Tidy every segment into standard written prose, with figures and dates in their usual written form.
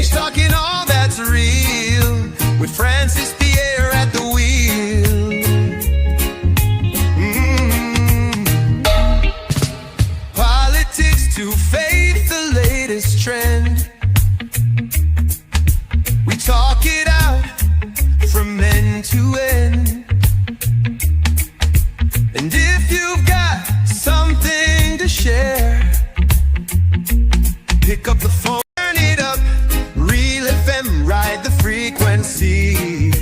change, talking all that's real, with Pierre at the wheel. Politics to faith, the latest trend. We talk it out from end to end. And if you've got something to share, pick up the phone, turn it up, Real FM, ride the frequency.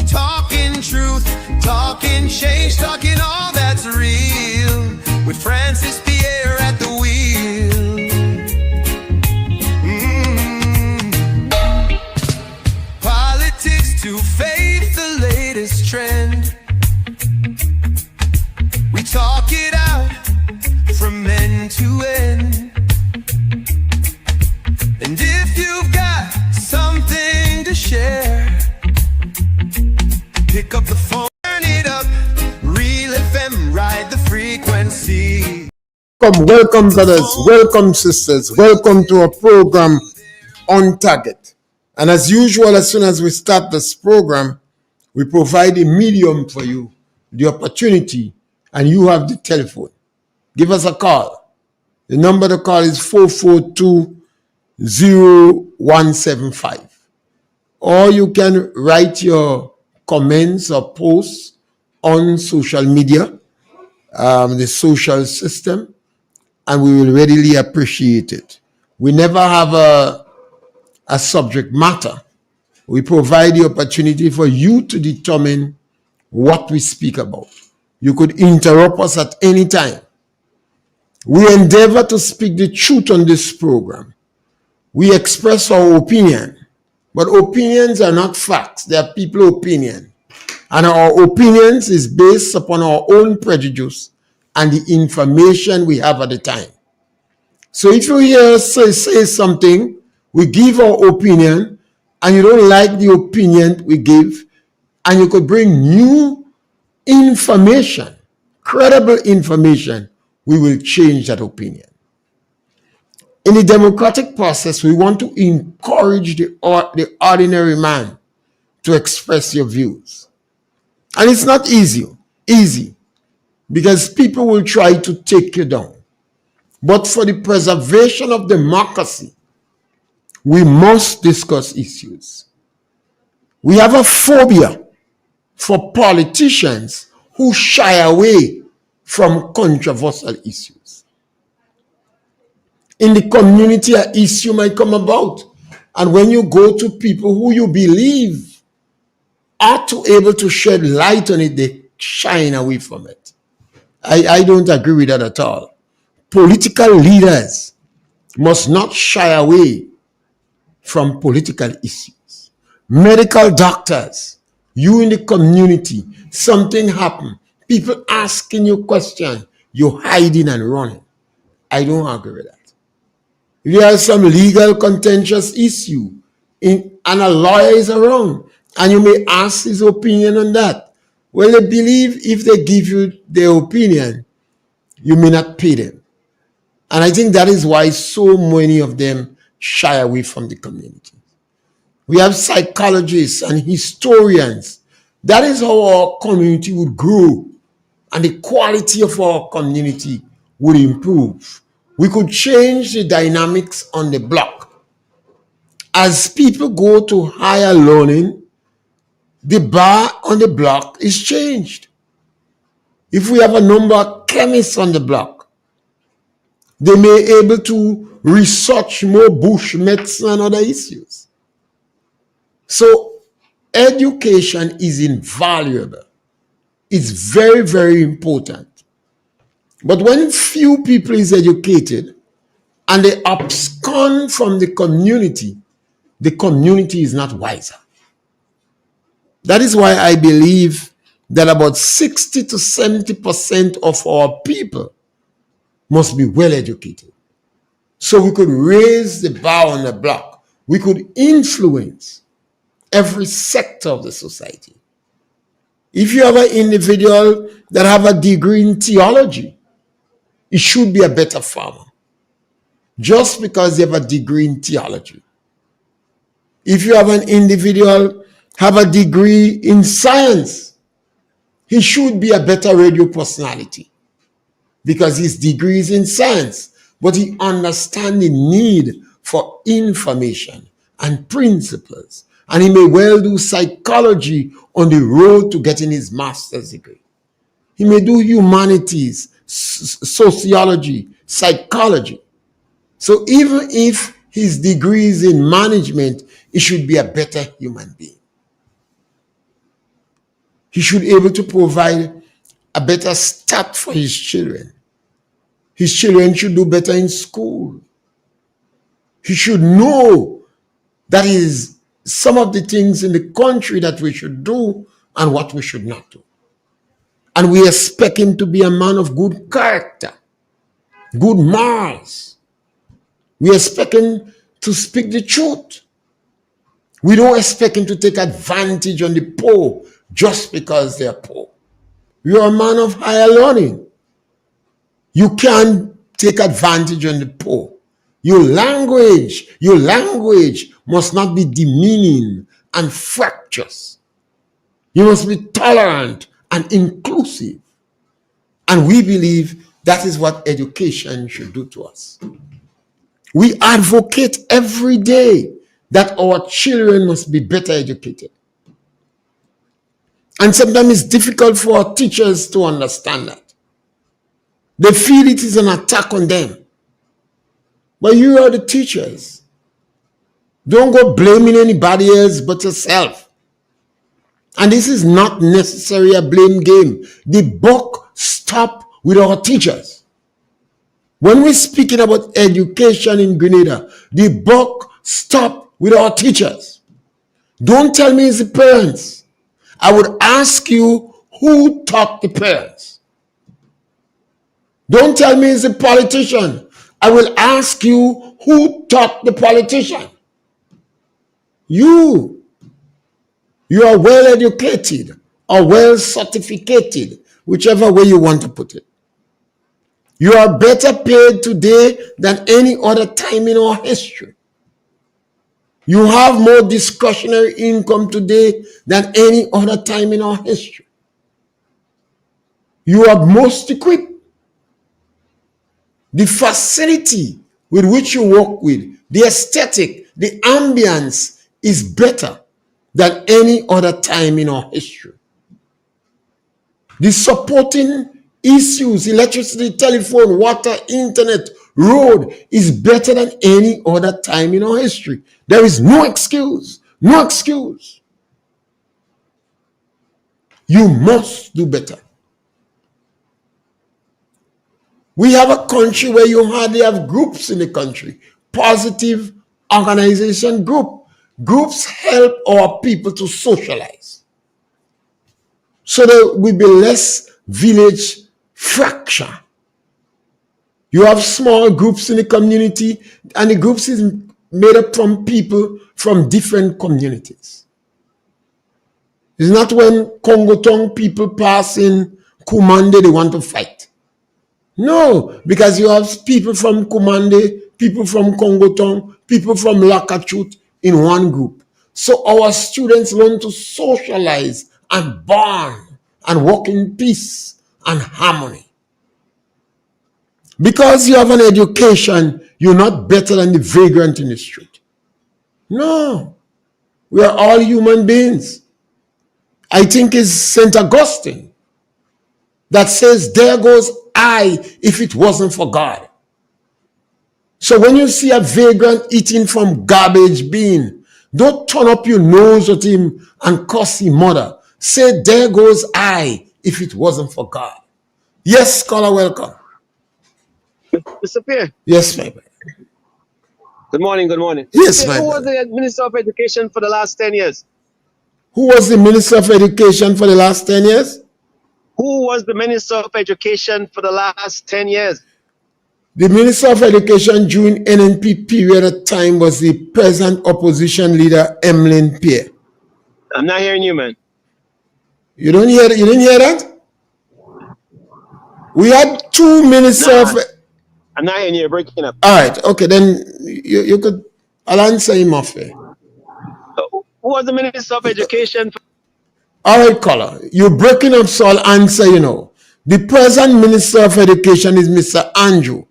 Talking truth, talking change, talking all that's real, with Pierre at the wheel. Politics to faith, the latest trend. We talk it out from end to end. And if you've got something to share, pick up the phone, turn it up, Real FM, ride the frequency. Welcome, brothers, welcome, sisters, welcome to our program On Target. And as usual, as soon as we start this program, we provide a medium for you, the opportunity, and you have the telephone. Give us a call. The number to call is 442-0175. Or you can write your comments or posts on social media, the social system, and we will readily appreciate it. We never have a subject matter. We provide the opportunity for you to determine what we speak about. You could interrupt us at any time. We endeavor to speak the truth on this program. We express our opinion, but opinions are not facts. They are people's opinion. And our opinions is based upon our own prejudice and the information we have at the time. So if you hear us say something, we give our opinion, and you don't like the opinion we give, and you could bring new information, credible information, we will change that opinion. In the democratic process, we want to encourage the ordinary man to express your views. And it's not easy, because people will try to take you down. But for the preservation of democracy, we must discuss issues. We have a phobia for politicians who shy away from controversial issues. In the community, an issue might come about, and when you go to people who you believe are able to shed light on it, they shine away from it. I don't agree with that at all. Political leaders must not shy away from political issues. Medical doctors, you in the community, something happened, people asking you questions, you're hiding and running. I don't agree with that. If there is some legal contentious issue and a lawyer is around, and you may ask his opinion on that, well, they believe if they give you their opinion, you may not pay them. And I think that is why so many of them shy away from the community. We have psychologists and historians. That is how our community would grow, and the quality of our community would improve. We could change the dynamics on the block. As people go to higher learning, the bar on the block is changed. If we have a number of chemists on the block, they may be able to research more bush medicine and other issues. So education is invaluable. It's very, very important. But when few people is educated and they abscond from the community is not wiser. That is why I believe that about 60 to 70% of our people must be well educated. So we could raise the bar on the block. We could influence every sector of the society. If you have an individual that have a degree in theology, he should be a better farmer. Just because they have a degree in theology. If you have an individual have a degree in science, he should be a better radio personality because his degree is in science, but he understands the need for information and principles. And he may well do psychology on the road to getting his master's degree. He may do humanities, sociology, psychology. So even if his degree is in management, he should be a better human being. He should be able to provide a better start for his children. His children should do better in school. He should know that is some of the things in the country that we should do and what we should not do. And we expect him to be a man of good character, good morals. We expect him to speak the truth. We don't expect him to take advantage on the poor just because they're poor. You're a man of higher learning. You can't take advantage on the poor. Your language must not be demeaning and fractious. You must be tolerant and inclusive. And we believe that is what education should do to us. We advocate every day that our children must be better educated. And sometimes it's difficult for our teachers to understand that. They feel it is an attack on them. But you are the teachers. Don't go blaming anybody else but yourself. And this is not necessarily a blame game. The buck stops with our teachers. When we're speaking about education in Grenada, the buck stops with our teachers. Don't tell me it's the parents. I would ask you, who taught the parents? Don't tell me it's the politician. I will ask you, who taught the politician? You are well educated or well certificated, whichever way you want to put it. You are better paid today than any other time in our history. You have more discretionary income today than any other time in our history. You are most equipped. The facility with which you work with, the aesthetic, the ambience is better than any other time in our history. The supporting issues, electricity, telephone, water, internet, road, is better than any other time in our history. There is no excuse. No excuse. You must do better. We have a country where you hardly have groups in the country. Positive organization group. Groups help our people to socialize. So there will be less village fracture. You have small groups in the community, and the groups is made up from people from different communities. It's not when Congotong people pass in Kumande, they want to fight. No, because you have people from Kumande, people from Congotong, people from Lakachut in one group. So our students learn to socialize and bond and work in peace and harmony. Because you have an education, you're not better than the vagrant in the street. No, we are all human beings. I think it's St. Augustine that says, there goes I if it wasn't for God. So when you see a vagrant eating from garbage bin, don't turn up your nose at him and curse his mother. Say, there goes I if it wasn't for God. Yes, scholar, welcome. Mr. Pierre. Yes, my man. Good morning, good morning. Yes, Mr. my Who man. was the Minister of Education for the last 10 years? Who was the Minister of Education for the last 10 years? Who was the Minister of Education for the last 10 years? The Minister of Education during NNP period of time was the present opposition leader, Pierre. I'm not hearing you, man. You didn't hear that? We had two ministers. I'm not hearing you. You're breaking up. All right, okay, then you could, I'll answer him off here. was the Minister of Education? All right, caller. You're breaking up, so I'll answer, The present Minister of Education is Mr. Andrew.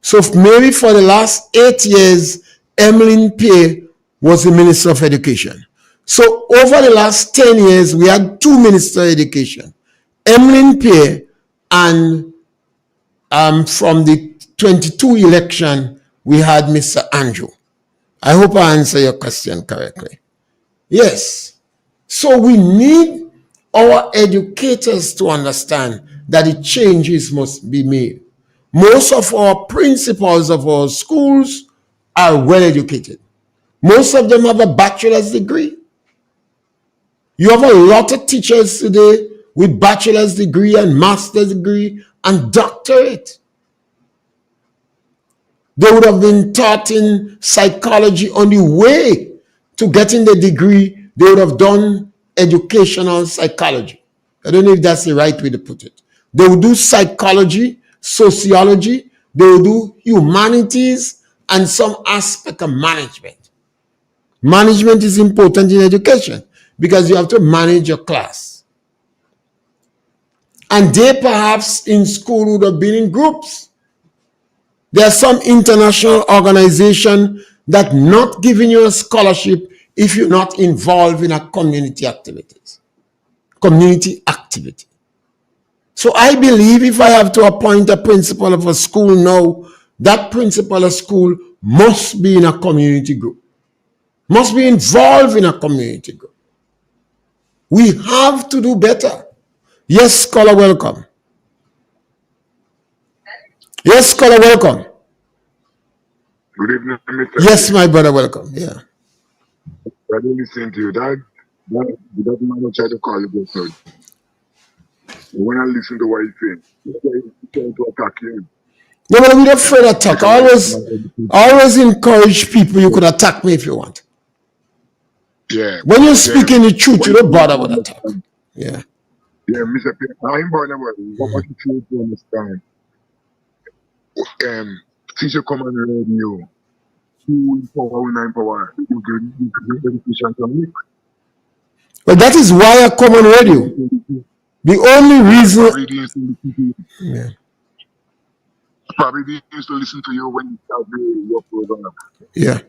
So maybe for the last 8 years, Emmeline Pierre was the Minister of Education. So over the last 10 years, we had two Ministers of Education, Emmeline Pierre, and from the 22 election, we had Mr. Andrew. I hope I answer your question correctly. Yes. So we need our educators to understand that the changes must be made. Most of our principals of our schools are well educated. Most of them have a bachelor's degree. You have a lot of teachers today with bachelor's degree and master's degree and doctorate. They would have been taught in psychology on the way to getting the degree. They would have done educational psychology. I don't know if that's the right way to put it. They would do psychology, sociology, they would do humanities, and some aspect of management. Management is important in education because you have to manage your class. And they perhaps in school would have been in groups. There are some international organizations that not giving you a scholarship if you're not involved in a community activity. So I believe if I have to appoint a principal of a school now, that principal of school must be in a community group, must be involved in a community group. We have to do better. Yes, scholar, welcome. Yes, scholar, welcome. Good evening, Mr. Yes, my brother, welcome. Yeah. I didn't listen to you. That man tried to call you good. When I listen to what he's saying, he's trying to attack you. No, but we don't afraid of attack. Always encourage people. You could attack me if you want. Yeah. When you're speaking the truth, you don't bother with attack. Yeah. Yeah, Mr. Pierre, I'm bothered about what you trying to understand. Teacher come on the radio. Who empower, not empower. You give education to me. Well, that is why I come on radio. The only reason. Yeah. Probably they used to listen to you when you start your program. Yeah.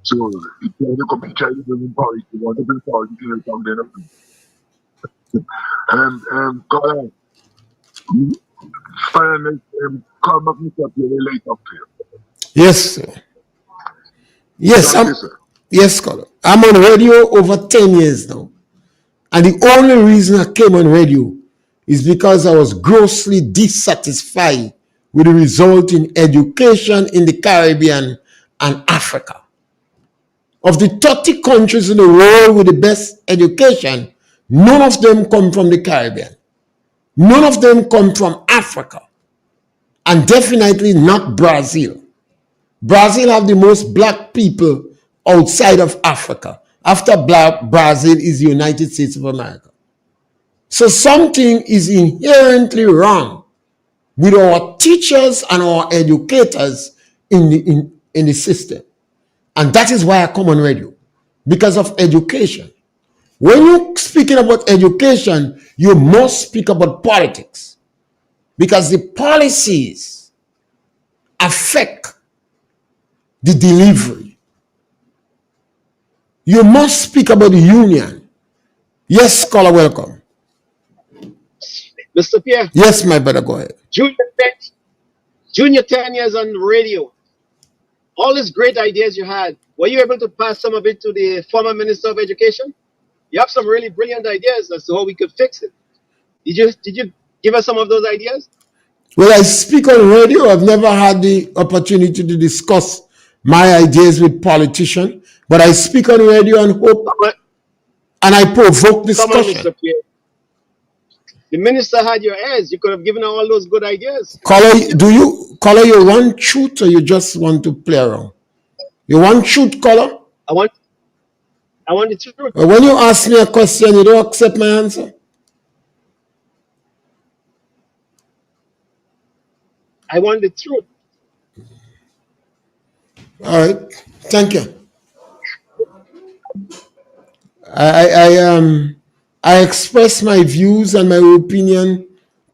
So if you come and try to bring power, if you want to bring power, you can come then. God, finally, come back Mr. Pierre late up here. Yes, sir. Yes, yes, scholar. I'm on radio over 10 years now. And the only reason I came on radio is because I was grossly dissatisfied with the result in education in the Caribbean and Africa. Of the 30 countries in the world with the best education, none of them come from the Caribbean. None of them come from Africa. And definitely not Brazil. Brazil have the most black people outside of Africa. After Brazil is the United States of America. So something is inherently wrong with our teachers and our educators in the system. And that is why I come on radio, because of education. When you're speaking about education, you must speak about politics, because the policies affect the delivery. You must speak about the union. Yes, scholar, welcome. Mr. Pierre. Yes, my brother, go ahead. Junior 10 years on radio. All these great ideas you had, were you able to pass some of it to the former Minister of Education? You have some really brilliant ideas as to how we could fix it. Did you give us some of those ideas? Well, I speak on radio. I've never had the opportunity to discuss my ideas with politicians, but I speak on radio and hope, and I provoke discussion. Come on, Mr. Pierre. The minister had your ears. You could have given her all those good ideas. Caller, you want truth or you just want to play around? You want truth, caller? I want the truth. When you ask me a question, you don't accept my answer? I want the truth. All right. Thank you. I express my views and my opinion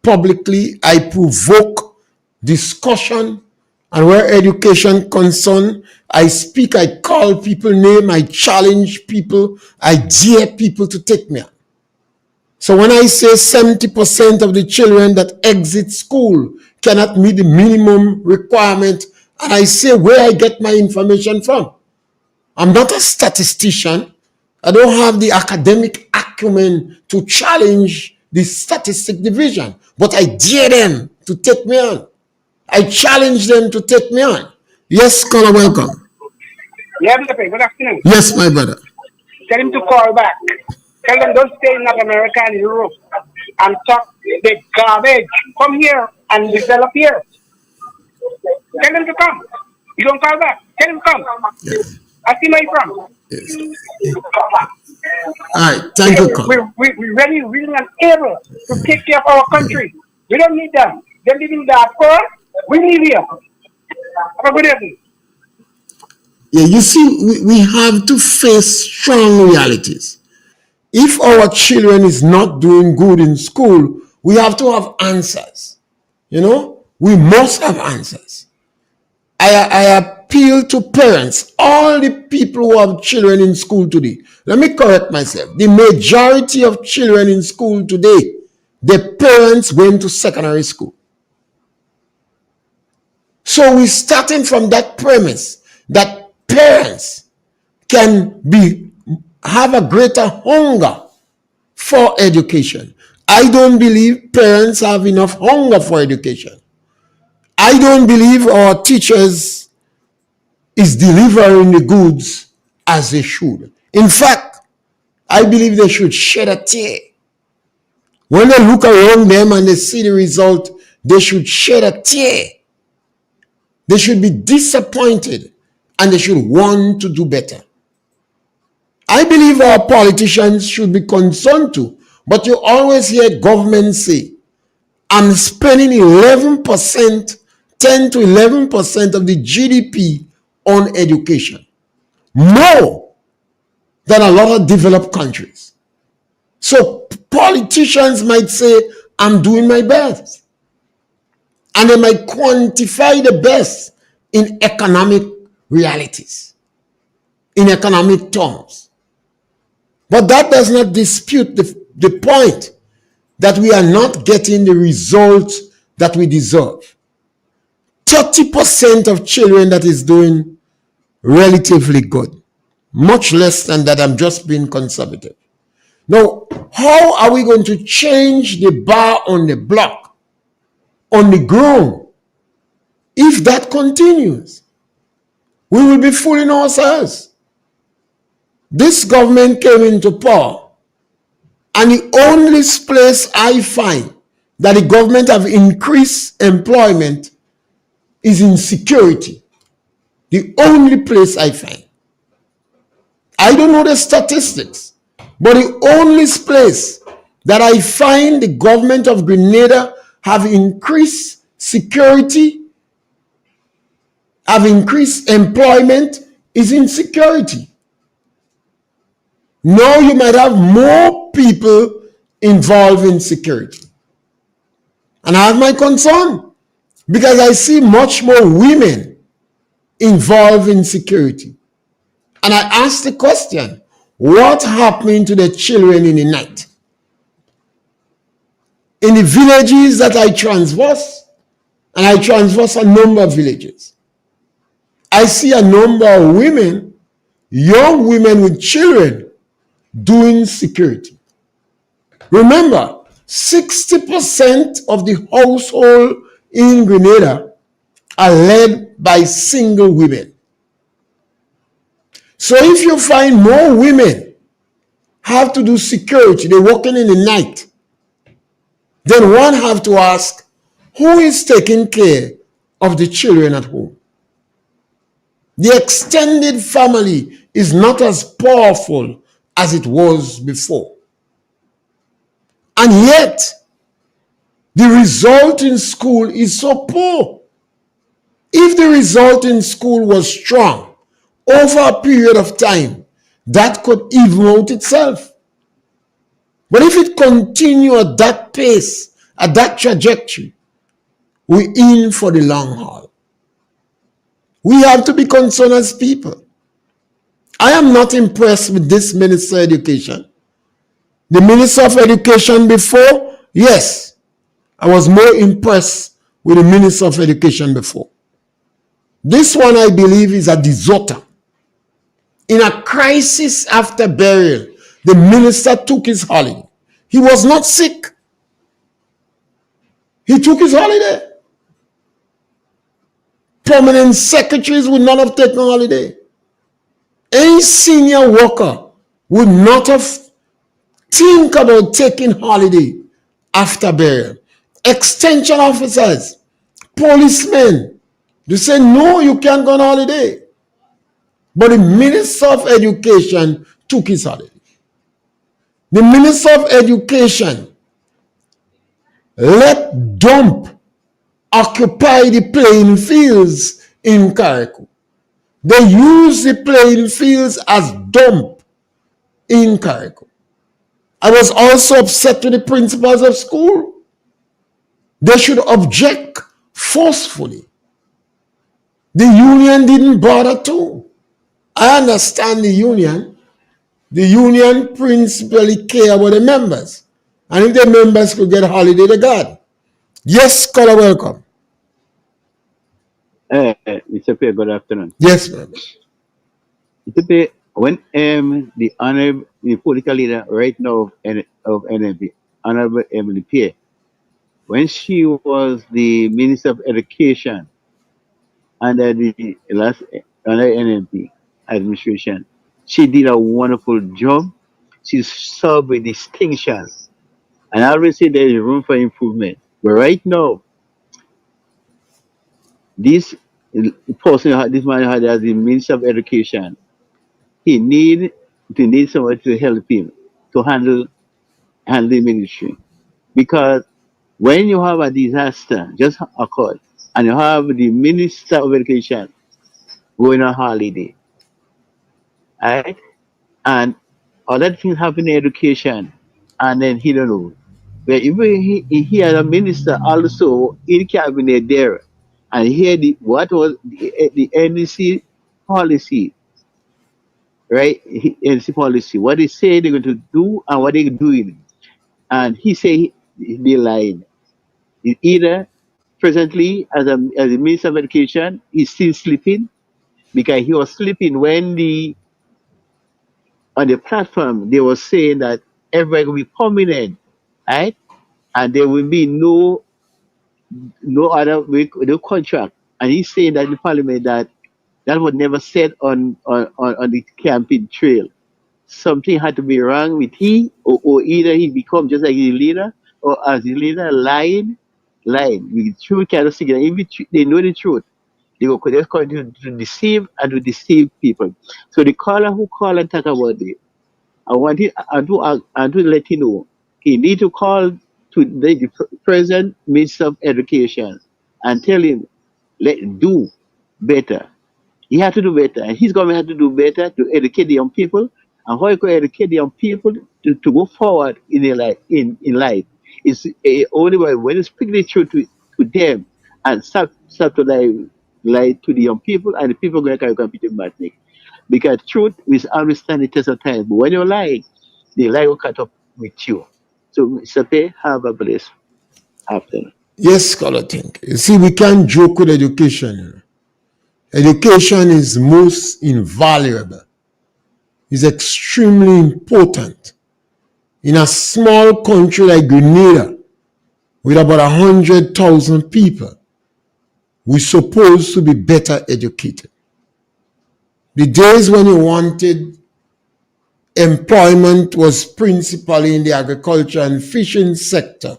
publicly. I provoke discussion, and where education concerned, I speak, I call people name, I challenge people, I dare people to take me on. So when I say 70% of the children that exit school cannot meet the minimum requirement, and I say where I get my information from. I'm not a statistician. I don't have the academic acumen to challenge the statistic division, but I dare them to take me on. I challenge them to take me on. Yes, caller, welcome. Yeah, good afternoon. Yes, my brother. Tell him to call back. Tell them don't stay in North America and Europe and talk the garbage. Come here and develop here. Tell them to come. You don't call back. Tell him to come. Yes. I see where you're from. Yes. All right, thank you, caller. We're ready, willing, and able to take care of our country. We don't need them. They're living that poor. We live here. Have a good evening. Yeah, you see, we have to face strong realities. If our children is not doing good in school, we have to have answers. You know, we must have answers. I appeal to parents, all the people who have children in school today. Let me correct myself. The majority of children in school today, their parents went to secondary school. So we're starting from that premise that parents can have a greater hunger for education. I don't believe parents have enough hunger for education. I don't believe our teachers is delivering the goods as they should. In fact, I believe they should shed a tear. When they look around them and they see the result, they should shed a tear. They should be disappointed and they should want to do better. I believe our politicians should be concerned too, but you always hear government say, I'm spending 11%, 10 to 11% of the GDP on education. More than a lot of developed countries. So politicians might say, I'm doing my best. And they might quantify the best in economic realities, in economic terms. But that does not dispute the point that we are not getting the results that we deserve. 30% of children that is doing relatively good. Much less than that. I'm just being conservative. Now, how are we going to change the bar on the block, on the ground? If that continues, we will be fooling ourselves. This government came into power, and the only place I find that the government have increased employment is in security. The only place I find. I don't know the statistics, but the only place that I find the government of Grenada have increased security, have increased employment is in security. Now you might have more people involved in security. And I have my concern because I see much more women involved in security. And I ask the question, what happened to the children in the night? In the villages that I transverse, and I transverse a number of villages, I see a number of women, young women with children, doing security. Remember, 60% of the household in Grenada are led by single women. So if you find more women have to do security, they're working in the night, then one have to ask, who is taking care of the children at home? The extended family is not as powerful as it was before. And yet, the result in school is so poor. If the result in school was strong over a period of time, that could even out itself. But if it continue at that pace, at that trajectory, we're in for the long haul. We have to be concerned as people. I am not impressed with this Minister of Education. The Minister of Education before, yes, I was more impressed with the Minister of Education before. This one, I believe, is a deserter. In a crisis after burial, the minister took his holiday. He was not sick. He took his holiday. Permanent secretaries would not have taken holiday. Any senior worker would not have think about taking holiday after burial. Extension officers, policemen, they say, no, you can't go on holiday. But the Minister of Education took his holiday. The Minister of Education let dump occupy the playing fields in Carriacou. They use the playing fields as dump in Carriacou. I was also upset with the principals of school. They should object forcefully. The union didn't bother to. I understand the union. The union principally care about the members. And if the members could get a holiday, they got. Yes, caller, welcome. Mr. Pierre, good afternoon. Yes, ma'am. Mr. Pierre, when the honorable, the political leader right now of NLP, Honorable Emily Pierre, when she was the Minister of Education under the last under NLP administration, she did a wonderful job. She served with distinction. And I always say there is room for improvement. But right now, this person, this man had as the Minister of Education, he need somebody to help him to handle the ministry. Because when you have a disaster just occurred and you have the Minister of Education going on holiday, right? And other things happen in education, and then he don't know. But even he had a minister also in cabinet there, and he had what was the NDC policy, right? NDC policy, what they say they're going to do and what they're doing. And he say they lied. Either presently as a minister of education, he's still sleeping because he was sleeping when on the platform they were saying that everybody will be permanent, right? And there will be no other no contract. And he's saying that in the parliament that was never said on the campaign trail. Something had to be wrong with or either he become just like the leader, or as the leader lying. The truth cannot see it. If they know the truth, they will just continue to deceive and to deceive people. So the caller who call and talk about it, I want it and to let you know he need to call to the present Minister of Education and tell him do better. He had to do better, and his government had to do better to educate the young people. And how you can educate the young people to go forward in their life in life is only when you speak the truth to them and start to lie to the young people, and the people going to compete in matchmaking. Because truth is always stand the test of time. But when you lie, the lie will catch up with you. So, Mr. Pay, have a blessed afternoon. Yes, scholar think. You see, we can't joke with education. Education is most invaluable. It's extremely important. In a small country like Grenada, with about 100,000 people, we're supposed to be better educated. The days when you wanted employment was principally in the agriculture and fishing sector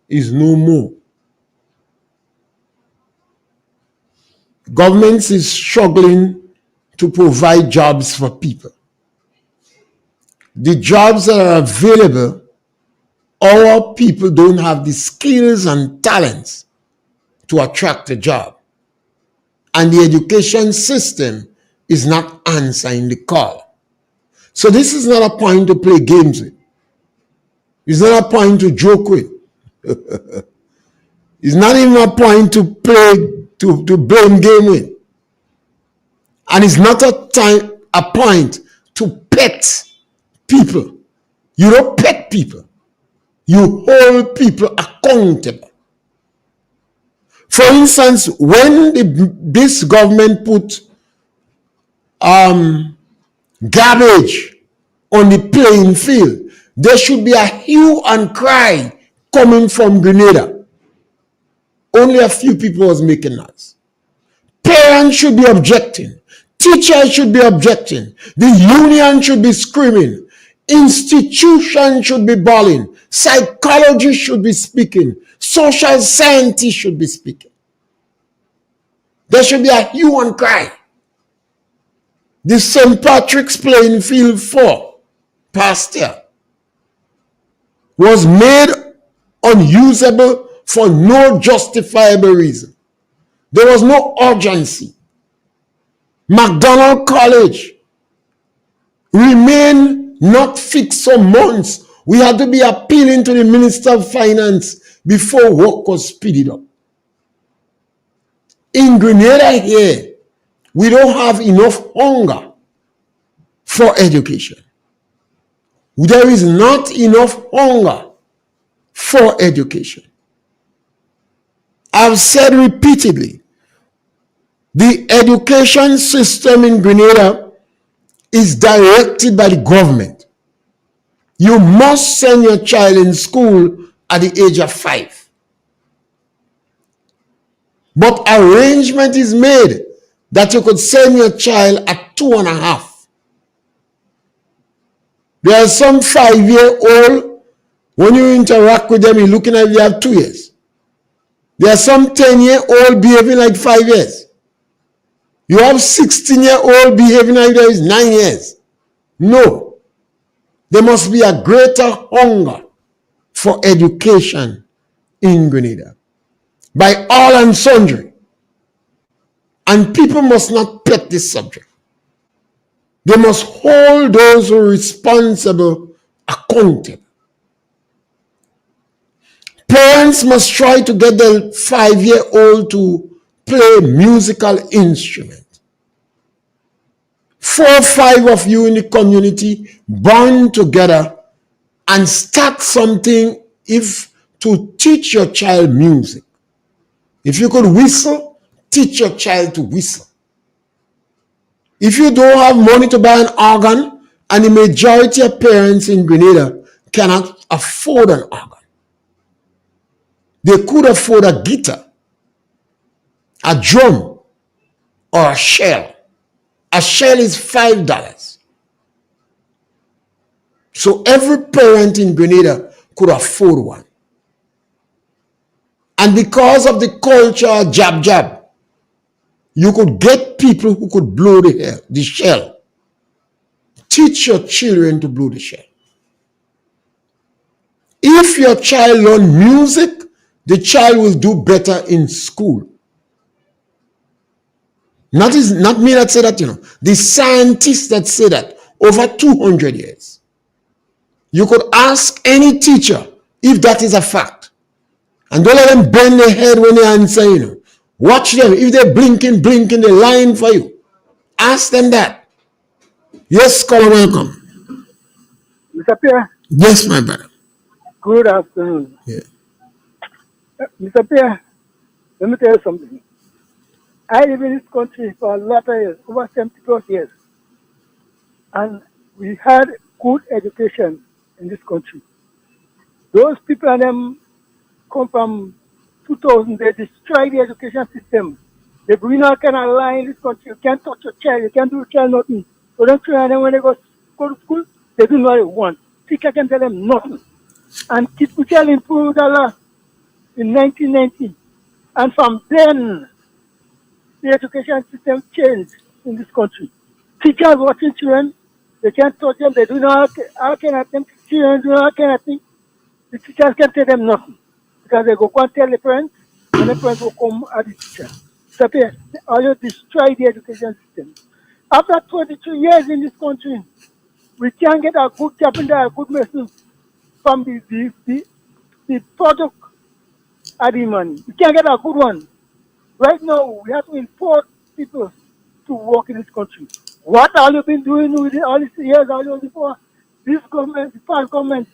is no more. Governments is struggling to provide jobs for people. The jobs that are available, our people don't have the skills and talents to attract a job. And the education system is not answering the call. So this is not a point to play games with. It's not a point to joke with. It's not even a point to play, to blame game with. And it's not a point to pet people. You don't pet people. You hold people accountable. For instance, when this government put garbage on the playing field, there should be a hue and cry coming from Grenada. Only a few people was making noise. Parents should be objecting. Teachers should be objecting. The union should be screaming. Institutions should be bawling. Psychologists should be speaking. Social scientists should be speaking. There should be a hue and cry. The St. Patrick's playing field 4 past year was made unusable for no justifiable reason. There was no urgency. McDonald College remained not fixed for months. We had to be appealing to the Minister of Finance before work was speeded up. In Grenada here, we don't have enough hunger for education. There is not enough hunger for education. I've said repeatedly, the education system in Grenada is directed by the government. You must send your child in school at the age of 5. But arrangement is made that you could send your child at 2.5. There are some 5-year-old, when you interact with them, you're looking at they have 2 years. There are some 10-year-old behaving like 5 years. You have 16-year-old behaving like there is 9 years. No. There must be a greater hunger for education in Grenada by all and sundry. And people must not pet this subject. They must hold those who are responsible accountable. Parents must try to get their 5-year-old to play musical instrument. 4 or 5 of you in the community bond together and start something to teach your child music. If you could whistle, teach your child to whistle. If you don't have money to buy an organ, and the majority of parents in Grenada cannot afford an organ, they could afford a guitar, a drum, or a shell. A shell is $5. So every parent in Grenada could afford one. And because of the culture jab, you could get people who could blow the shell. Teach your children to blow the shell. If your child learns music, the child will do better in school. Not me that say that, The scientists that say that over 200 years. You could ask any teacher if that is a fact. And don't let them bend their head when they answer, Watch them. If they're blinking, they're lying for you. Ask them that. Yes, caller, welcome. Mr. Pierre. Yes, my brother. Good afternoon. Yeah. Mr. Pierre, let me tell you something. I live in this country for a lot of years, over 70 plus years. And we had good education in this country. Those people and them come from 2000, they destroy the education system. They bring all kind of lie in this country. You can't touch your child, you can't do your child nothing. So don't try them when they go to school, they do what they want. Teacher can tell them nothing. And Kitbuchel improved a lot in 1990. And from then, the education system changed in this country. Teachers watching children, they can't touch them, they do all kind of things. Children do all kind of things. The teachers can't tell them nothing. Because they go and tell the parents, and the parents will come at the teacher. So, all you destroy the education system. After 22 years in this country, We can't get a good carpenter, a good mason from the product of the money. We can't get a good one. Right now, we have to import people to work in this country. What have you been doing with all these years, all those before? This government, the past government,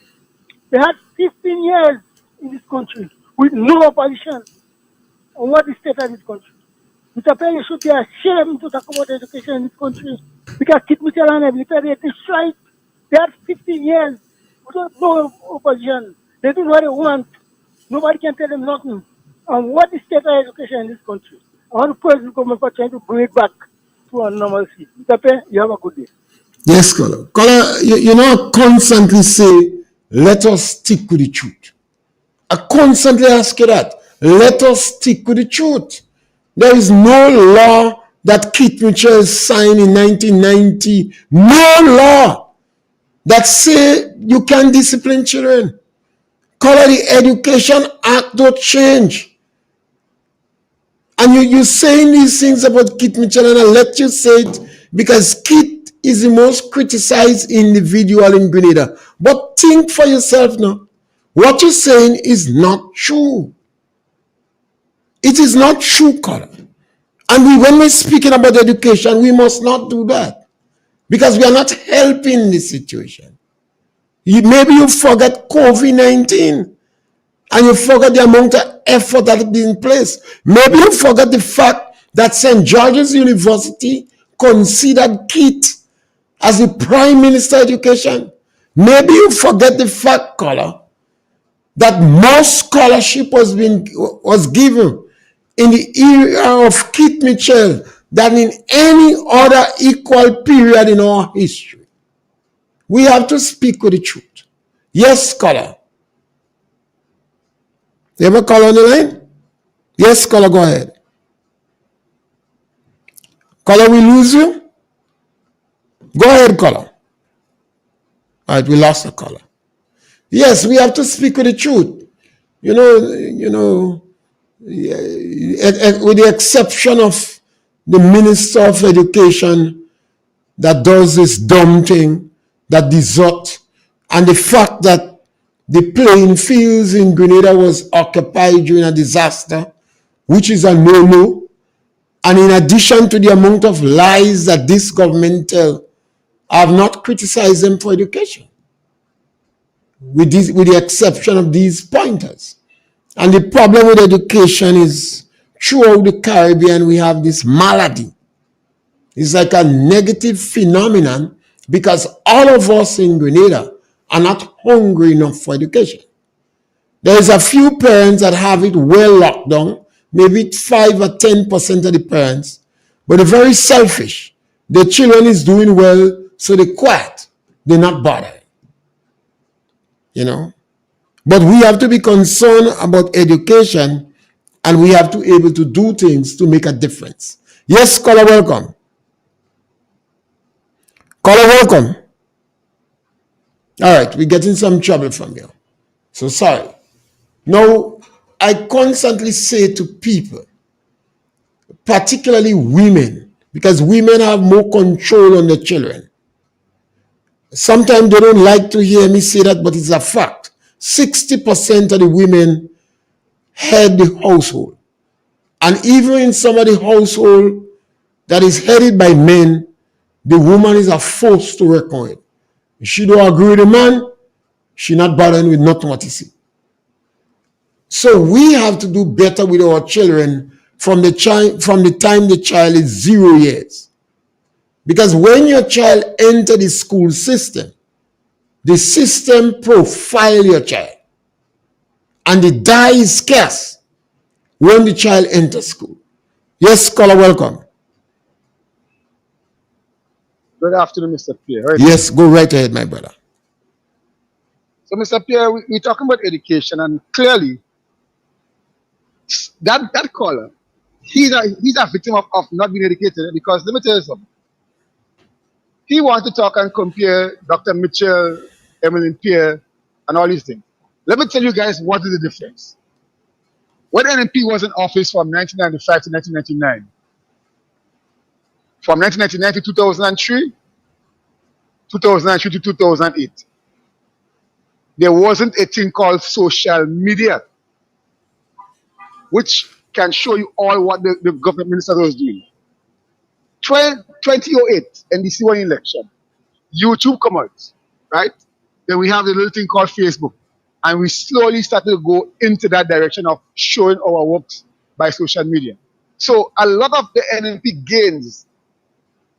they had 15 years in this country with no opposition. And what is the state of this country? Mr. Perry, you should be ashamed to talk about education in this country. Because Kit Mitchell and everybody, they destroyed. They had 15 years without no opposition. They do what they want. Nobody can tell them nothing. And what is the state of education in this country? I want to praise the government for trying to bring it back to a normalcy. Mr. Perry, you have a good day. Yes, Color. Color, you know, I constantly say, let us stick with the truth. I constantly ask you that. Let us stick with the truth. There is no law that Keith Mitchell signed in 1990. No law that say you can discipline children. Color, the Education Act don't change. And you're saying these things about Keith Mitchell, and I let you say it because Keith is the most criticized individual in Grenada. But think for yourself now. What you're saying is not true. It is not true, Color. And when we're speaking about education, we must not do that because we are not helping the situation. Maybe you forget COVID-19 and you forget the amount of effort that has been in place. Maybe you forget the fact that St. George's University considered Keith as the Prime Minister of Education. Maybe you forget the fact, Color, that more scholarship was given in the era of Keith Mitchell than in any other equal period in our history. We have to speak with the truth. Yes, Scholar. You have a caller on the line? Yes, Scholar, go ahead. Caller, we lose you? Go ahead, Caller. All right, we lost a caller. Yes, we have to speak with the truth. You know, with the exception of the Minister of Education that does this dumb thing, that desert, and the fact that the playing fields in Grenada was occupied during a disaster, which is a no-no. And in addition to the amount of lies that this government tell, I have not criticized them for education, with the exception of these pointers. And the problem with education is throughout the Caribbean, we have this malady. It's like a negative phenomenon because all of us in Grenada are not hungry enough for education. There's a few parents that have it well locked down, maybe 5 or 10% of the parents, but they're very selfish. The children is doing well, so they're quiet. They're not bothered. You know? But we have to be concerned about education, and we have to be able to do things to make a difference. Yes, caller, welcome. Caller, welcome. All right, we're getting some trouble from you. So sorry. Now, I constantly say to people, particularly women, because women have more control on the children. Sometimes they don't like to hear me say that, but it's a fact. 60% of the women head the household. And even in some of the household that is headed by men, the woman is a force to reckon with. If she don't agree with the man, she not bothering with nothing what he see. So we have to do better with our children from the time the child is 0 years. Because when your child enter the school system, the system profile your child. And the die is scarce when the child enters school. Yes, caller, welcome. Good afternoon, Mr. Pierre. Right? Yes, go right ahead, my brother. So, Mr. Pierre, we're talking about education, and clearly, that caller, he's a victim of not being educated. Because let me tell you something. He wants to talk and compare Dr. Mitchell, Emmeline Pierre, and all these things. Let me tell you guys what is the difference. When NMP was in office from 1995 to 1999, from 1999 to 2003, 2003 to 2008, there wasn't a thing called social media, which can show you all what the government minister was doing. 2008, NDC won election. YouTube come out, right? Then we have the little thing called Facebook. And we slowly started to go into that direction of showing our works by social media. So a lot of the NNP gains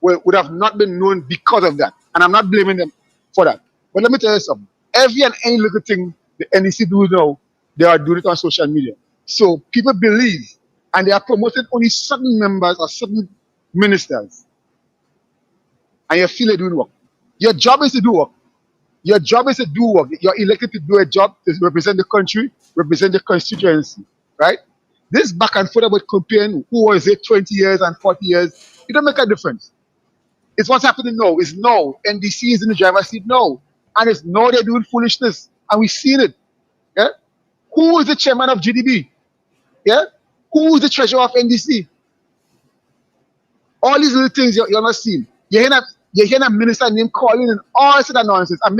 would have not been known because of that. And I'm not blaming them for that. But let me tell you something. Every and any little thing the NEC do now, they are doing it on social media. So people believe, and they are promoting only certain members or certain ministers. And you feel they're doing work. Your job is to do work. Your job is to do work. You're elected to do a job to represent the country, represent the constituency, right? This back and forth about comparing who was it 20 years and 40 years, it don't make a difference. It's what's happening now. It's now. NDC is in the driver's seat now. And it's now they're doing foolishness. And we've seen it. Yeah? Who is the chairman of GDB? Yeah? Who is the treasurer of NDC? All these little things you're not seeing. You're hearing a minister named calling and all sorts of nonsense. A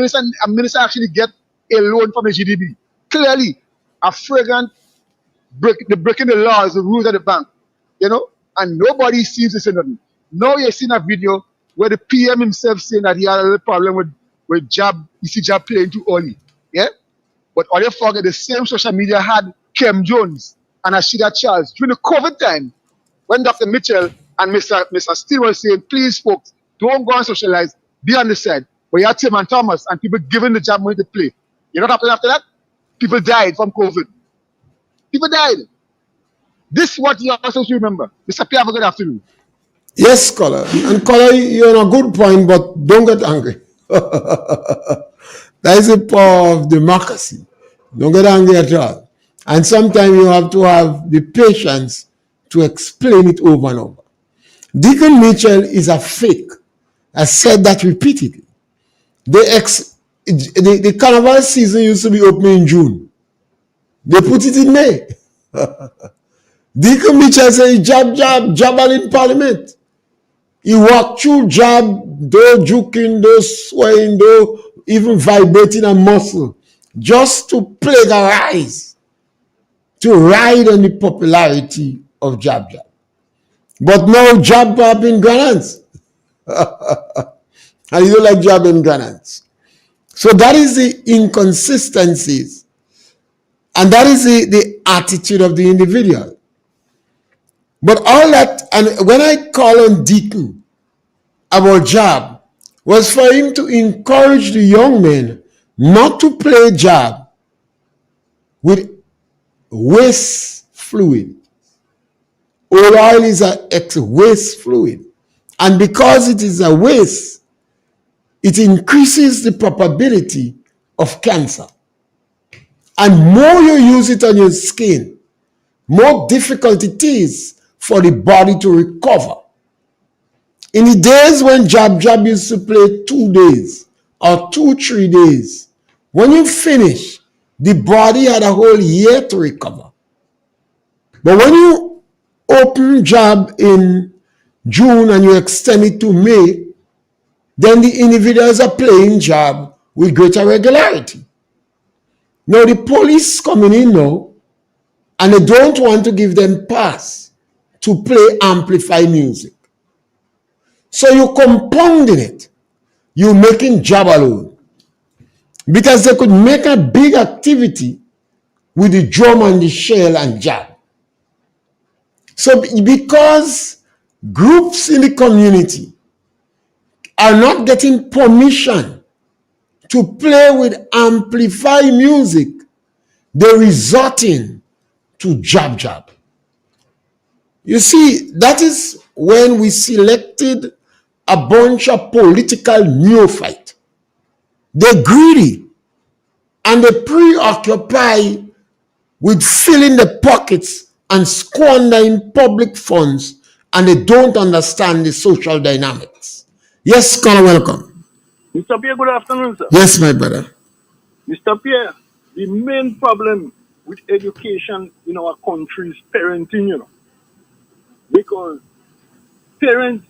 minister actually get a loan from the GDB. Clearly, a flagrant breaking the laws, the rules of the bank. You know? And nobody seems to say nothing. Now you're seeing a video where the PM himself saying that he had a little problem with Jab, you see Jab playing too early. Yeah? But all you forget, the same social media had Kem Jones and Ashida Charles during the COVID time when Dr. Mitchell and Mr. Steele were saying, please folks, don't go and socialize, be on the side. But you had Tim and Thomas and people giving the Jab money to play. You know what happened after that? People died from COVID. People died. This is what you are supposed to remember. Mr. Pierre, have a good afternoon. Yes, Scholar. And Scholar, you're on a good point, but don't get angry. That is the power of democracy. Don't get angry at all. And sometimes you have to have the patience to explain it over and over. Deacon Mitchell is a fake. I said that repeatedly. The carnival season used to be opening in June. They put it in May. Deacon Mitchell said, jab in parliament. He walked through jab, though juking, though swaying, though even vibrating a muscle, just to plagiarize, to ride on the popularity of jab. But now jab in grants. And you don't like jab in grants. So that is the inconsistencies. And that is the attitude of the individual. But all that, and when I call on Deacon about jab, was for him to encourage the young men not to play jab with waste fluid. Oil is a waste fluid. And because it is a waste, it increases the probability of cancer. And more you use it on your skin, more difficult it is for the body to recover. In the days when jab used to play 2 days or 3 days, when you finish, the body had a whole year to recover. But when you open jab in June and you extend it to May, then the individuals are playing jab with greater regularity. Now the police coming in now, and they don't want to give them pass to play amplified music. So you're compounding it. You're making jab alone. Because they could make a big activity with the drum and the shell and jab. So because groups in the community are not getting permission to play with amplified music, they're resorting to jab. You see, that is when we selected a bunch of political neophytes. They're greedy and they preoccupy with filling the pockets and squandering public funds, and they don't understand the social dynamics. Yes, Connor, welcome. Mr. Pierre, good afternoon, sir. Yes, my brother. Mr. Pierre, the main problem with education in our country is parenting, because parents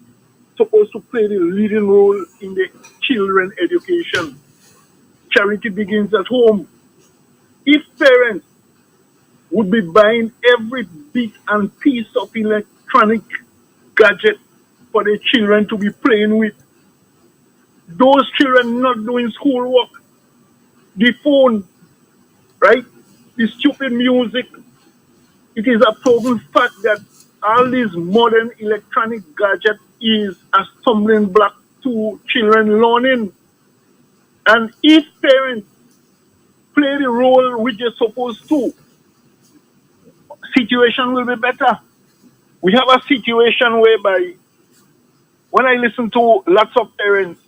supposed to play the leading role in the children education. Charity begins at home. If parents would be buying every bit and piece of electronic gadget for their children to be playing with, those children not doing schoolwork, the phone, right? The stupid music. It is a proven fact that all these modern electronic gadgets is a stumbling block to children learning. And if parents play the role which they're supposed to, situation will be better. We have a situation whereby when I listen to lots of parents,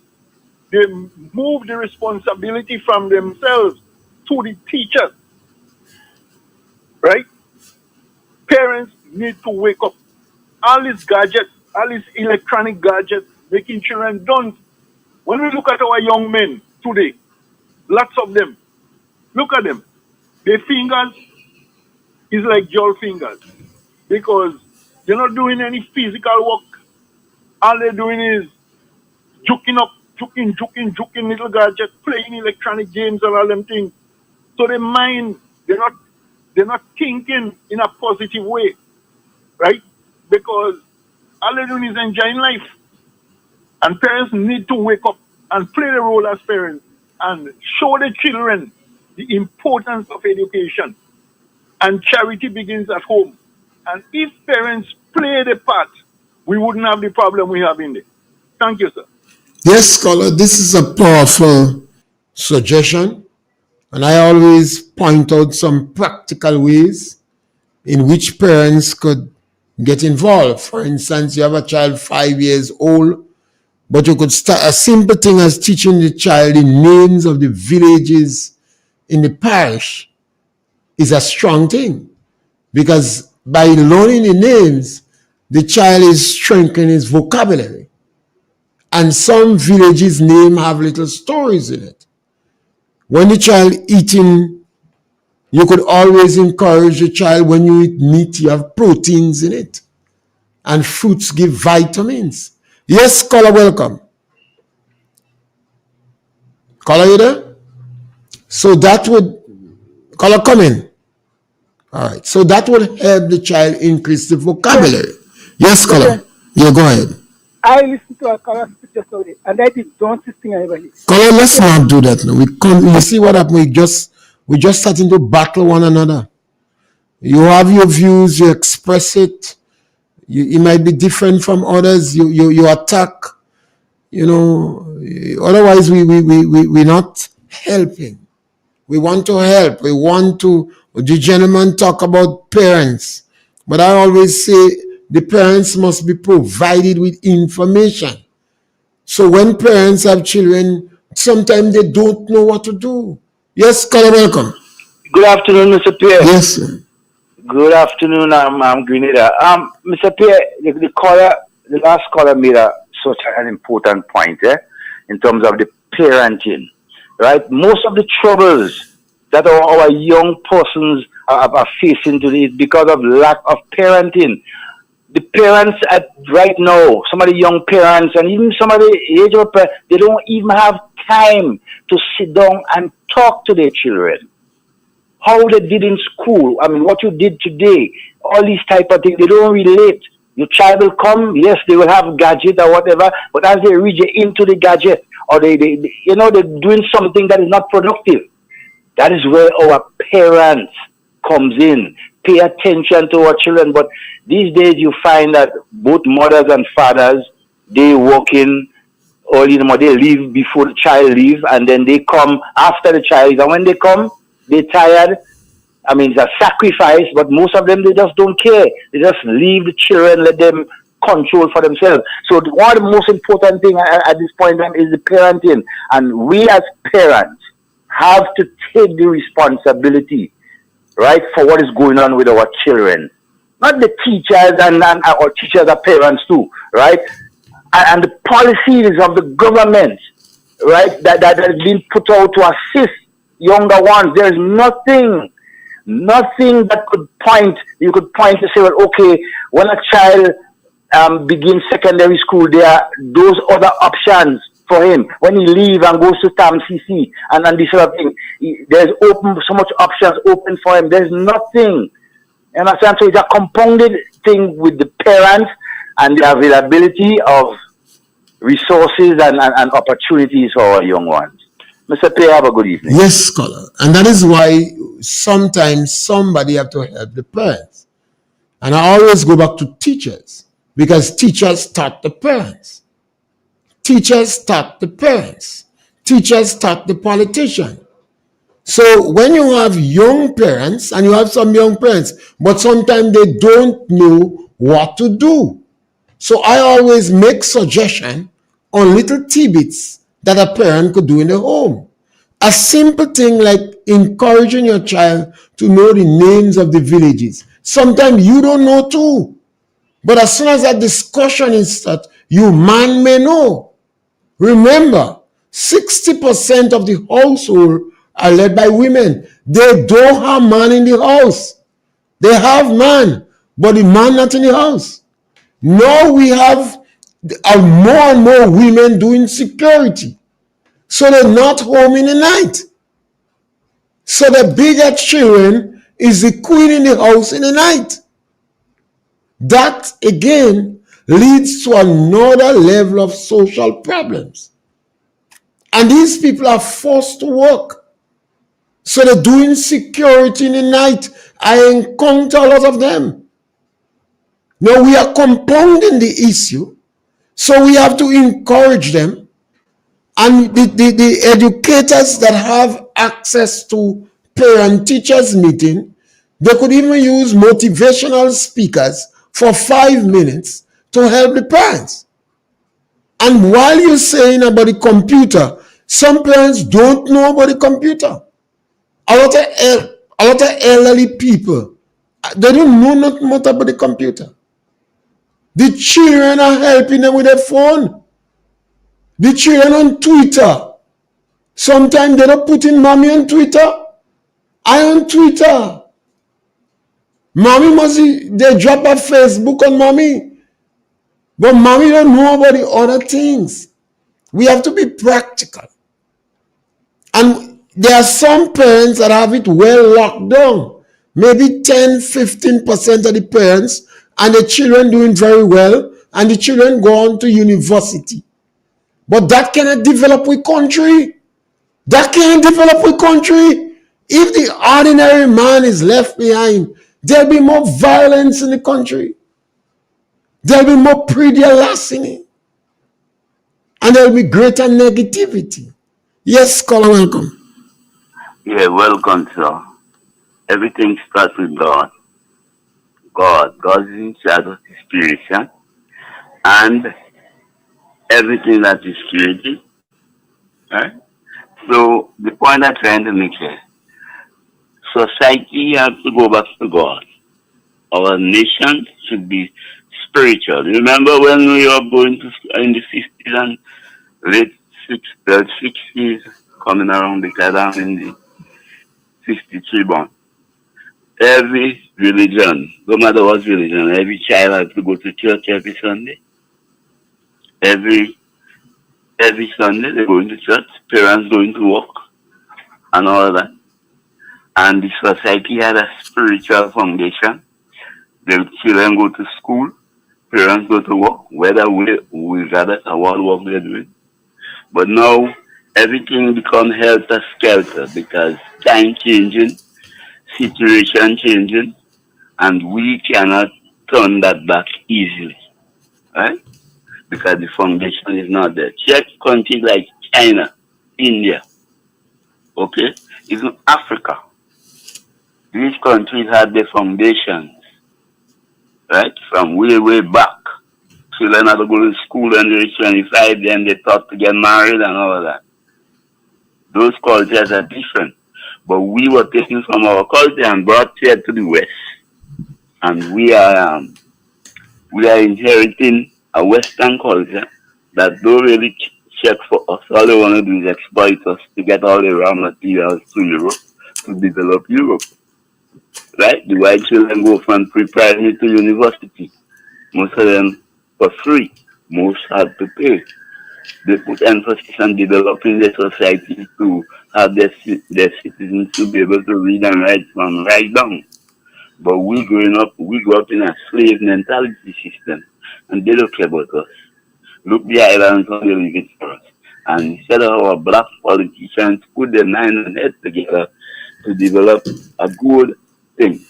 they move the responsibility from themselves to the teachers, right? Parents need to wake up. All these gadgets, all these electronic gadgets, making children don't. When we look at our young men today, lots of them, look at them. Their fingers is like jaw fingers because they're not doing any physical work. All they're doing is juking up, juking little gadgets, playing electronic games and all them things. So their mind, they're not thinking in a positive way, right? Because all they're doing is enjoying life. And parents need to wake up and play the role as parents and show the children the importance of education. And charity begins at home. And if parents play the part, we wouldn't have the problem we have in there. Thank you, sir. Yes, scholar, this is a powerful suggestion, and I always point out some practical ways in which parents could get involved. For instance, you have a child 5 years old, but you could start a simple thing as teaching the child the names of the villages in the parish is a strong thing, because by learning the names, the child is strengthening his vocabulary. And some villages' name have little stories in it. When the child eating, you could always encourage the child, when you eat meat, you have proteins in it. And fruits give vitamins. Yes, caller, welcome. Caller, you there? So that would, caller, come in. All right. So that would help the child increase the vocabulary. Yes, caller. Yeah, go ahead. I listened to a caller speak yesterday, and I did don't thing anybody. Caller, let's not do that now. You see what happened? We just starting to battle one another. You have your views, you express it. It might be different from others. You attack. Otherwise we're not helping. We want to help. We want to. The gentleman talk about parents, but I always say the parents must be provided with information. So when parents have children, sometimes they don't know what to do. Yes, caller, welcome. Good afternoon, Mr. Pierre. Yes, sir. Good afternoon, I'm Grenada. Mr. Pierre, the last caller made such an important point, in terms of the parenting, right? Most of the troubles that our young persons are facing today is because of lack of parenting. The parents right now, some of the young parents and even some of the age of parents, they don't even have time to sit down and talk to their children. How they did in school, I mean, what you did today, all these type of things, they don't relate. Your child will come, yes, they will have gadget or whatever, but as they reach into the gadget, or they're doing something that is not productive. That is where our parents comes in. Pay attention to our children. But these days you find that both mothers and fathers, they work in early in the morning, they leave before the child leaves, and then they come after the child. And when they come, they're tired. I mean, it's a sacrifice, but most of them, they just don't care. They just leave the children, let them control for themselves. So one of the most important thing at this point is the parenting. And we as parents have to take the responsibility, right, for what is going on with our children. Not the teachers and our teachers are parents too, right? And the policies of the government, right, that has been put out to assist younger ones. There's nothing that you could point to say, well, okay, when a child begins secondary school, there are those other options for him when he leave and goes to Tam CC and this sort of thing. There's open so much options open for him. There's nothing. You understand? So it's a compounded thing with the parents and the availability of resources and opportunities for our young ones. Mr. Pierre, have a good evening. Yes, scholar. And that is why sometimes somebody have to help the parents. And I always go back to teachers, because teachers taught the parents. Teachers taught the parents. Teachers taught the politician. So when you have young parents, and you have some young parents, but sometimes they don't know what to do. So I always make suggestion on little tidbits that a parent could do in the home. A simple thing like encouraging your child to know the names of the villages. Sometimes you don't know too. But as soon as that discussion is start, you man may know. Remember, 60% of the household are led by women. They don't have man in the house. They have man, but the man not in the house. Now we have more and more women doing security. So they're not home in the night. So the bigger children is the queen in the house in the night. That again leads to another level of social problems. And these people are forced to work. So they're doing security in the night. I encounter a lot of them. Now we are compounding the issue. So we have to encourage them. And the educators that have access to parent-teachers meeting, they could even use motivational speakers for 5 minutes to help the parents. And while you're saying about the computer, some parents don't know about the computer. A lot of elderly people, they don't know nothing about the computer. The children are helping them with their phone. The children on Twitter. Sometimes they don't put in mommy on Twitter. I on Twitter. Mommy they drop a Facebook on mommy. But mommy don't know about the other things. We have to be practical. And there are some parents that have it well locked down. Maybe 10-15% of the parents, and the children doing very well, and the children go on to university. But that cannot develop with country. That can't develop with country. If the ordinary man is left behind, there'll be more violence in the country. There'll be more predial larceny. And there'll be greater negativity. Yes, caller, welcome. Yeah, welcome, sir. Everything starts with God. God is in charge of His creation, and everything that is created. Right? So the point I'm trying to make here, society has to go back to God. Our nation should be spiritual. Remember when we were going to in the 50s and late 60s, coming around the Kadam in the 63 born. Every religion, no matter what religion, every child has to go to church every Sunday. Every Sunday they're going to church, parents going to work, and all of that. And the society had a spiritual foundation. The children go to school, parents go to work, whether regardless of what work they're doing. But now everything becomes helter-skelter because time changing, situation changing, and we cannot turn that back easily, right? Because the foundation is not there. Check countries like China, India, okay? Even Africa. These countries had their foundations, right? From way back. Children had to go to school when they reach 25, then they thought to get married and all of that. Those cultures are different. But we were taken from our culture and brought here to the West. And we are inheriting a Western culture that don't really check for us. All they want to do is exploit us to get all the raw materials to Europe, to develop Europe. Right? The white children go from pre-primary to university. Most of them for free. Most had to pay. They put emphasis on developing the society to have their citizens to be able to read and write from right down. But we grew up in a slave mentality system, and they don't care about us. Look the islands how they live it for us. And instead of our black politicians put their mind and head together to develop a good thing,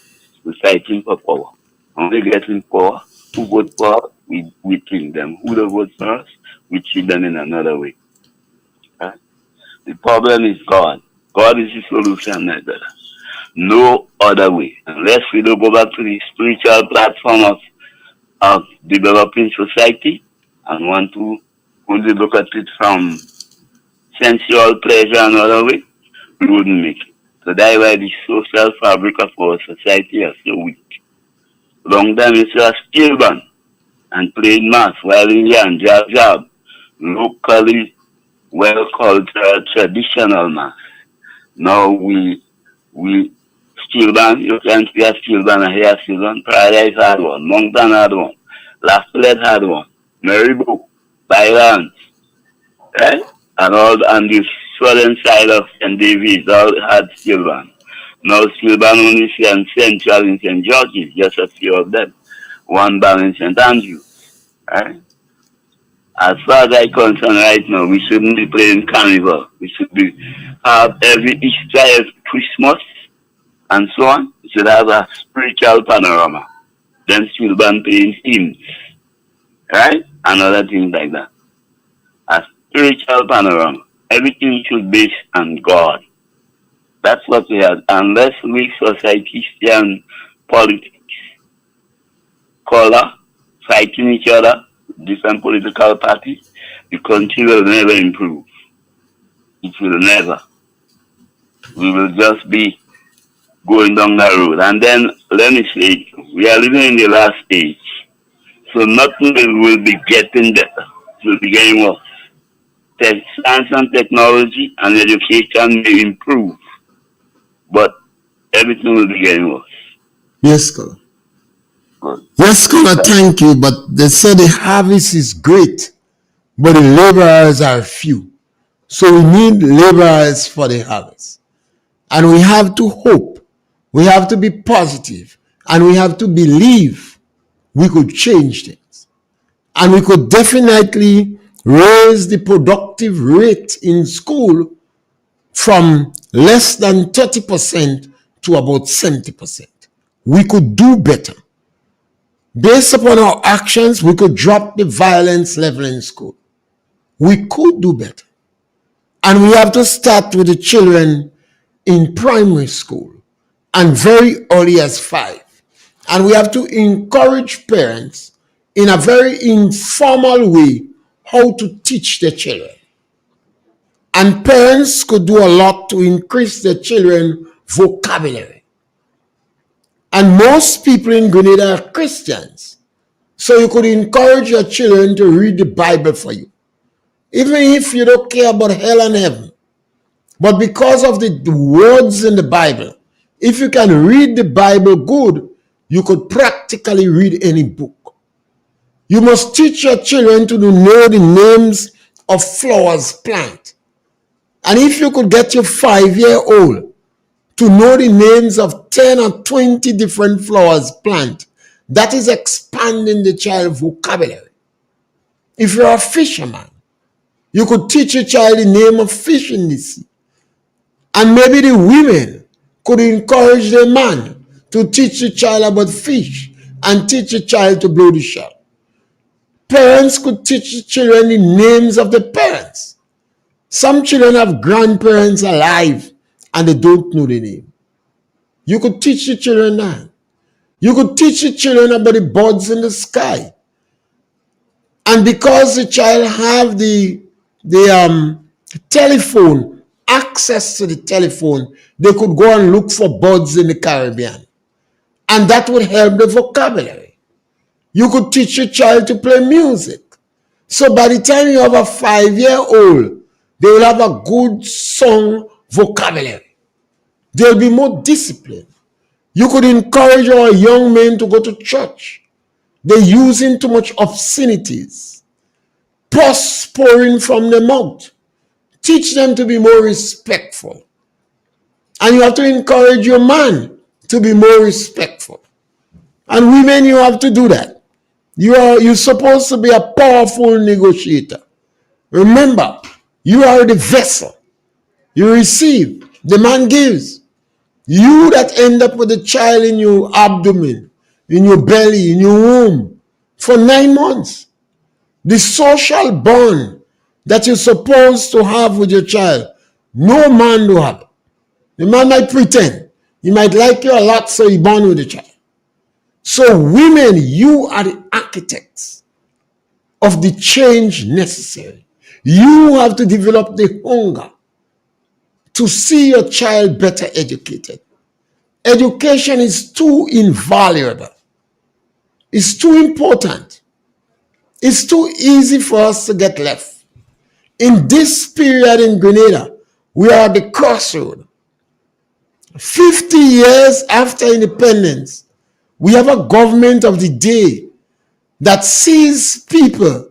we're fighting for power. When we get in power, who vote for us, we kill them. Who don't vote for us, we treat them in another way. Right? The problem is God. God is the solution, my brother. No other way. Unless we don't go back to the spiritual platform of developing society and want to only look at it from sensual pleasure and other way, we wouldn't make it. So that's why the social fabric of our society is so weak. Long time it's a skill band and played mass, violin and jab, locally well cultural traditional mass. Now we skill band, you can see a skill band and hear a skill band. Paradise had one, Moncton had one, Lafayette had one, Maribo, Byron, right? And all on the southern side of St. David's all had skill band. Now skill band only see in Central in St. George's, just a few of them. One band in St. Andrew. Right? As far as I'm concerned right now, we shouldn't be playing carnival. We should be have every Easter, every Christmas, and so on. We should have a spiritual panorama. Then skill band playing hymns. Right? And other things like that. A spiritual panorama. Everything should be based on God. That's what we have. Unless we society stay on politics, color, fighting each other, different political parties, the country will never improve. It will never. We will just be going down the road. And then, let me say, we are living in the last age. So nothing will be getting better. It will be getting worse. Science and technology and education may improve, but everything will be getting worse. Yes, scholar. Good. Yes, scholar, thank you. But they say the harvest is great, but the laborers are few. So we need laborers for the harvest. And we have to hope. We have to be positive. And we have to believe we could change things. And we could definitely raise the productive rate in school from less than 30% to about 70%. We could do better. Based upon our actions, we could drop the violence level in school. We could do better. And we have to start with the children in primary school and very early as 5. And we have to encourage parents in a very informal way how to teach their children. And parents could do a lot to increase their children's vocabulary. And most people in Grenada are Christians. So you could encourage your children to read the Bible for you. Even if you don't care about hell and heaven. But because of the words in the Bible, if you can read the Bible good, you could practically read any book. You must teach your children to know the names of flowers, plant. And if you could get your 5-year-old to know the names of 10 or 20 different flowers, plant, that is expanding the child's vocabulary. If you're a fisherman, you could teach your child the name of fish in the sea. And maybe the women could encourage the man to teach the child about fish and teach the child to blow the shell. Parents could teach the children the names of the parents. Some children have grandparents alive and they don't know the name. You could teach the children that. You could teach the children about the birds in the sky. And because the child have the telephone, access to the telephone, they could go and look for birds in the Caribbean. And that would help the vocabulary. You could teach your child to play music. So by the time you have a 5-year-old, they will have a good song vocabulary. They'll be more disciplined. You could encourage our young men to go to church. They're using too much obscenities. pus pouring from the mouth. Teach them to be more respectful. And you have to encourage your man to be more respectful. And women, you have to do that. You're supposed to be a powerful negotiator. Remember, you are the vessel. You receive, the man gives. You that end up with a child in your abdomen, in your belly, in your womb, for 9 months. The social bond that you're supposed to have with your child, no man will have. The man might pretend. He might like you a lot, so he bond with the child. So women, you are the architects of the change necessary. You have to develop the hunger to see your child better educated. Education is too invaluable. It's too important. It's too easy for us to get left. In this period in Grenada, we are at the crossroad. 50 years after independence, we have a government of the day that sees people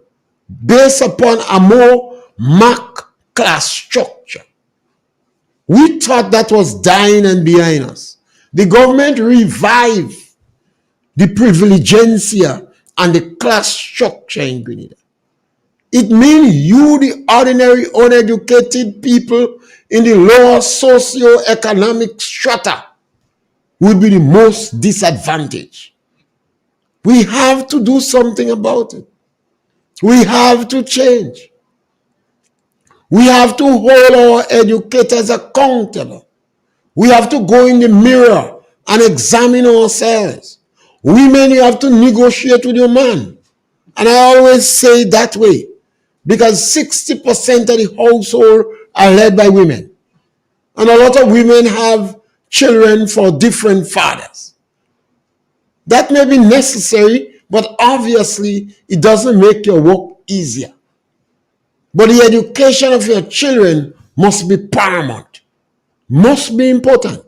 based upon a more marked class structure. We thought that was dying and behind us. The government revived the privilegencia and the class structure in Grenada. It means you, the ordinary, uneducated people in the lower socioeconomic strata, will be the most disadvantaged. We have to do something about it. We have to change. We have to hold our educators accountable. We have to go in the mirror and examine ourselves. Women, you have to negotiate with your man. And I always say it that way because 60% of the household are led by women. And a lot of women have children for different fathers. That may be necessary, but obviously it doesn't make your work easier. But the education of your children must be paramount, must be important.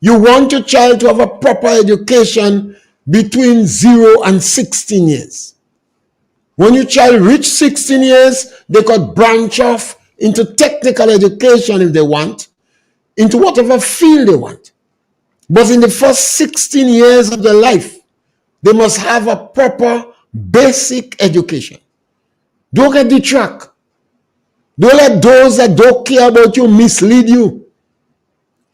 You want your child to have a proper education between 0 and 16 years. When your child reaches 16 years, they could branch off into technical education if they want, into whatever field they want. But in the first 16 years of their life, they must have a proper basic education. Don't get detract. Don't let those that don't care about you mislead you.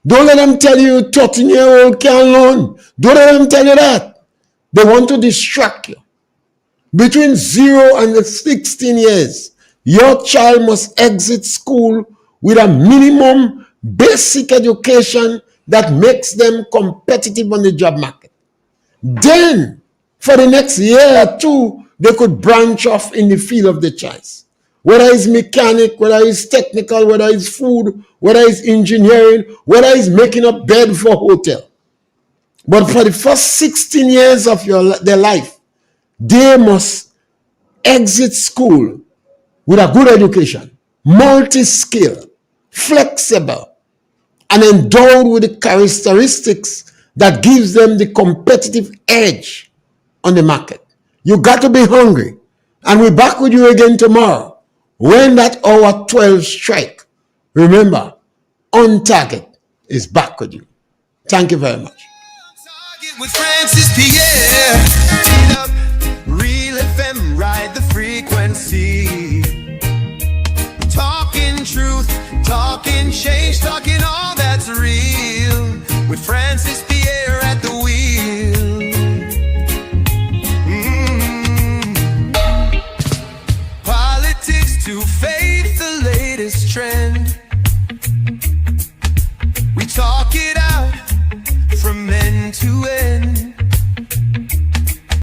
Don't let them tell you 13-year-old can't learn. Don't let them tell you that. They want to distract you. Between 0 and 16 years, your child must exit school with a minimum basic education that makes them competitive on the job market. Then, for the next year or two, they could branch off in the field of their choice. Whether it's mechanic, whether it's technical, whether it's food, whether it's engineering, whether it's making a bed for a hotel. But for the first 16 years of their life, they must exit school with a good education, multi-skilled, flexible, and endowed with the characteristics that gives them the competitive edge on the market. You got to be hungry. And we're back with you again tomorrow. When that hour 12 strike, remember, On Target is back with you. Thank you very much. With Francis Pierre, Real FM, ride the frequency. Talking truth, talking change, talking all that's real. With Francis Pierre at the wheel. Politics to faith, the latest trend.